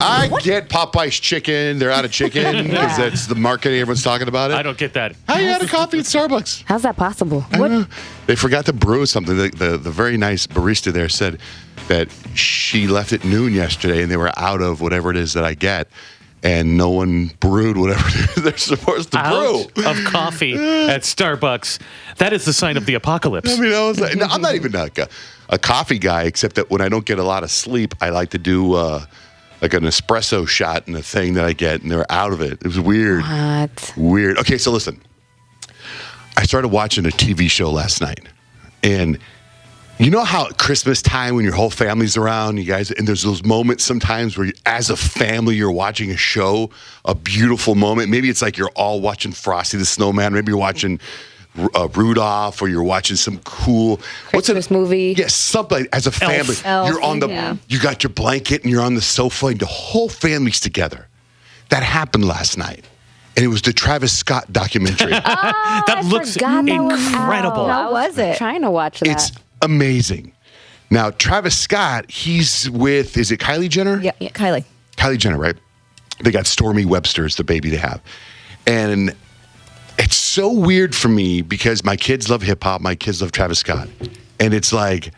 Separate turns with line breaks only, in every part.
I get Popeye's chicken. They're out of chicken because that's the marketing. Everyone's talking about it.
I don't get that.
How you had a coffee at Starbucks?
How's that possible?
I don't know. They forgot to brew something. The very nice barista there said that she left at noon yesterday and they were out of whatever it is that I get. And no one brewed whatever they're supposed to brew.
Of coffee at Starbucks. That is the sign of the apocalypse.
I mean, I was like, no, I'm not even like a coffee guy, except that when I don't get a lot of sleep, I like to do like an espresso shot in a thing that I get, and they're out of it. It was weird.
What?
Weird. Okay, so listen. I started watching a TV show last night, and you know how at Christmas time when your whole family's around, you guys, and there's those moments sometimes where you, as a family you're watching a show, a beautiful moment. Maybe it's like you're all watching Frosty the Snowman. Maybe you're watching Rudolph, or you're watching some cool
Christmas movie.
Yes, something as a family.
Elf.
You're on you got your blanket and you're on the sofa and the whole family's together. That happened last night. And it was the Travis Scott documentary.
That looks incredible.
How was it? Trying to watch that.
It's amazing. Now, Travis Scott, he's with, is it Kylie Jenner?
Yeah, Kylie.
Kylie Jenner, right? They got Stormy Webster's the baby they have. And it's so weird for me because my kids love hip hop, my kids love Travis Scott. And it's like,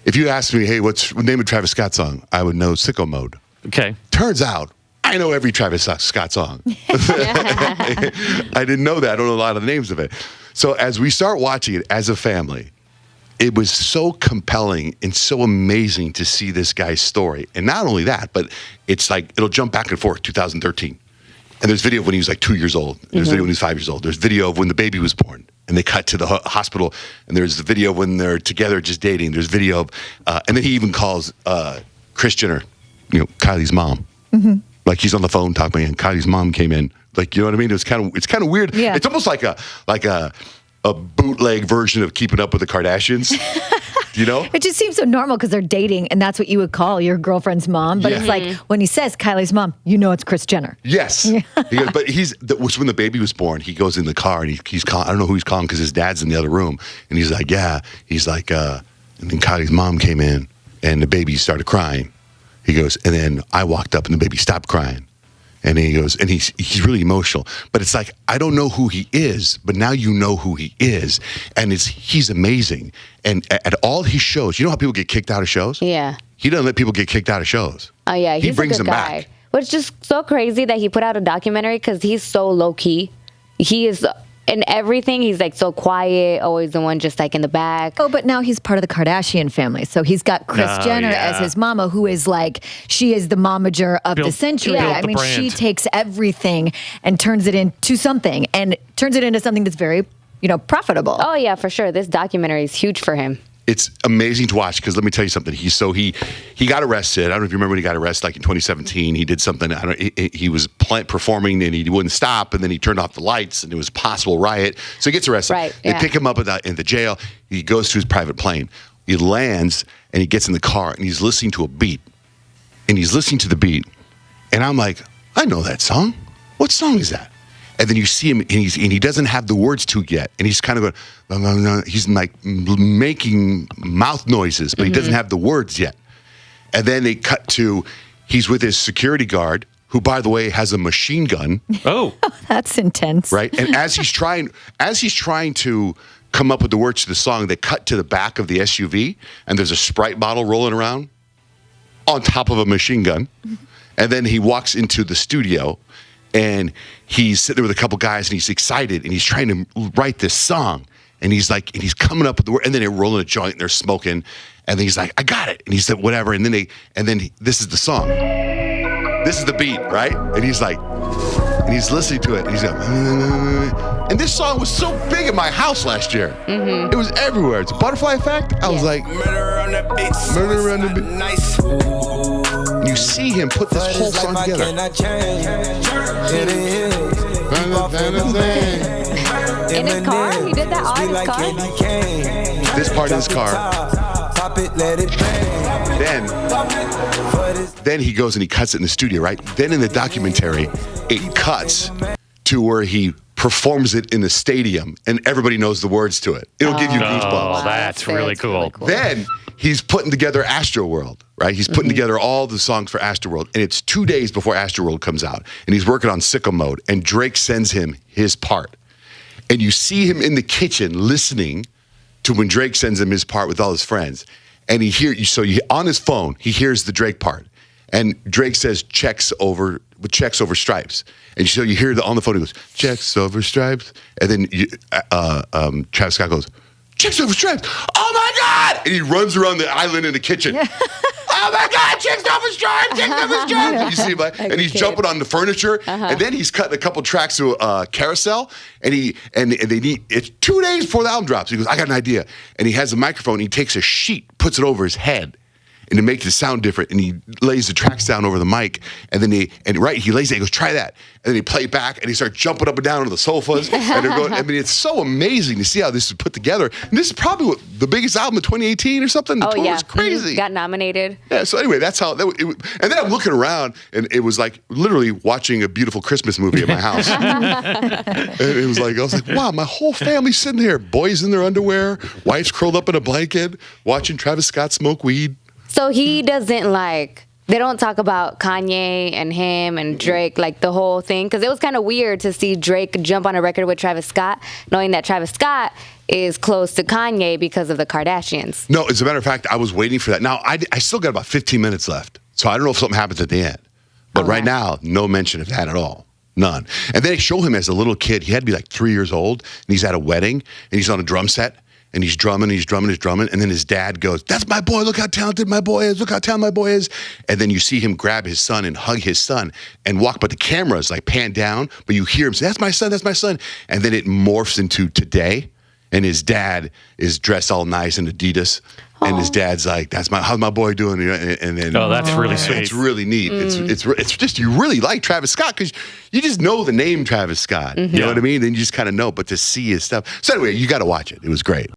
if you ask me, hey, what's the name of Travis Scott song? I would know Sicko Mode.
Okay.
Turns out, I know every Travis Scott song. I didn't know that. I don't know a lot of the names of it. So as we start watching it as a family, it was so compelling and so amazing to see this guy's story. And not only that, but it's like, it'll jump back and forth, 2013. And there's video of when he was like 2 years old. There's video when he was 5 years old. There's video of when the baby was born. And they cut to the hospital. And there's the video of when they're together just dating. There's video of, and then he even calls Kris Jenner, Kylie's mom. Mm-hmm. Like he's on the phone talking, and Kylie's mom came in. Like, you know what I mean? It's kind of weird.
Yeah.
It's almost like a bootleg version of Keeping Up with the Kardashians. You know?
It just seems so normal because they're dating, and that's what you would call your girlfriend's mom. But it's like when he says Kylie's mom, you know it's Kris Jenner.
Yes. He goes, but when the baby was born, he goes in the car and he's calling. I don't know who he's calling because his dad's in the other room, and he's like, yeah. He's like, and then Kylie's mom came in, and the baby started crying. He goes, and then I walked up, and the baby stopped crying. And he goes, and he's really emotional. But it's like, I don't know who he is, but now you know who he is. And he's amazing. And at all his shows, you know how people get kicked out of shows?
Yeah.
He doesn't let people get kicked out of shows.
Oh, yeah. He's
he brings
a good
them
guy.
back.
But it's just so crazy that he put out a documentary because he's so low-key. He is... in everything, he's like so quiet, always the one just like in the back.
Oh, but now he's part of the Kardashian family. So he's got Kris Jenner as his mama, who is like, she is the momager of the century.
built
I
the
mean,
brand.
she takes everything and turns it into something, and turns it into something that's very, profitable.
Oh, yeah, for sure. This documentary is huge for him.
It's amazing to watch because let me tell you something. He got arrested. I don't know if you remember when he got arrested, like in 2017. He did something. He was performing and he wouldn't stop, and then he turned off the lights, and it was a possible riot. So he gets arrested.
Right,
They pick him up in the jail. He goes to his private plane. He lands and he gets in the car and he's listening to a beat. And he's listening to the beat, and I'm like, I know that song. What song is that? And then you see him, and he doesn't have the words to it yet. And he's kind of going, he's like making mouth noises, but he doesn't have the words yet. And then they cut to, he's with his security guard, who, by the way, has a machine gun.
Oh.
That's intense.
Right? And as he's trying to come up with the words to the song, they cut to the back of the SUV, and there's a Sprite bottle rolling around on top of a machine gun. And then he walks into the studio, and he's sitting there with a couple guys, and he's excited, and he's trying to write this song. And he's like, and he's coming up with the word, and then they're rolling a joint, and they're smoking, and then he's like, I got it. And he said, whatever. And then this is the song. This is the beat, right? And he's like, and he's listening to it, and he's like, and this song was so big in my house last year. It was everywhere. It's a Butterfly Effect. I was like, murder on the beat. Nice. You see him put this whole song together.
In his car? He did that all in his car?
This part in his car. Then he goes and he cuts it in the studio, right? Then in the documentary, it cuts to where he performs it in the stadium, and everybody knows the words to it. It'll give you goosebumps.
Oh, that's really cool.
Then he's putting together Astroworld, right? He's putting together all the songs for Astroworld, and it's 2 days before Astroworld comes out, and he's working on sicko mode, and Drake sends him his part. And you see him in the kitchen listening to when Drake sends him his part with all his friends. And on his phone, he hears the Drake part. And Drake says checks over stripes. And so you hear on the phone, he goes, checks over stripes. And then Travis Scott goes, chicks over stripes. Oh my God! And he runs around the island in the kitchen. Oh my God, chicks over stripes, chicks over stripes. You see, and he's jumping on the furniture. And then he's cutting a couple tracks to Carousel. And it's 2 days before the album drops. He goes, I got an idea. And he has a microphone. He takes a sheet, puts it over his head. And to make it sound different, and he lays the tracks down over the mic, and then he lays it. He goes, "Try that," and then he play it back, and he starts jumping up and down on the sofas, and they're going. I mean, it's so amazing to see how this is put together. And this is probably the biggest album of 2018 or something. The tour was crazy.
Got nominated.
Yeah. So anyway, that's how. And then I'm looking around, and it was like literally watching a beautiful Christmas movie at my house. And it was like I was like, wow, my whole family's sitting here, boys in their underwear, wives curled up in a blanket, watching Travis Scott smoke weed.
So he doesn't they don't talk about Kanye and him and Drake, like the whole thing. Because it was kind of weird to see Drake jump on a record with Travis Scott, knowing that Travis Scott is close to Kanye because of the Kardashians.
No, as a matter of fact, I was waiting for that. Now, I still got about 15 minutes left. So I don't know if something happens at the end. But right now, no mention of that at all. None. And they show him as a little kid. He had to be like 3 years old. And he's at a wedding. And he's on a drum set. And he's drumming. And then his dad goes, "That's my boy. Look how talented my boy is. Look how talented my boy is." And then you see him grab his son and hug his son and walk. But the camera is like panned down. But you hear him say, "That's my son. That's my son." And then it morphs into today. And his dad is dressed all nice in Adidas. And his dad's like, how's my boy doing? And then,
that's really sweet.
It's really neat. It's just, you really like Travis Scott because you just know the name Travis Scott. You know what I mean? Then you just kind of know, but to see his stuff. So anyway, you got to watch it. It was great.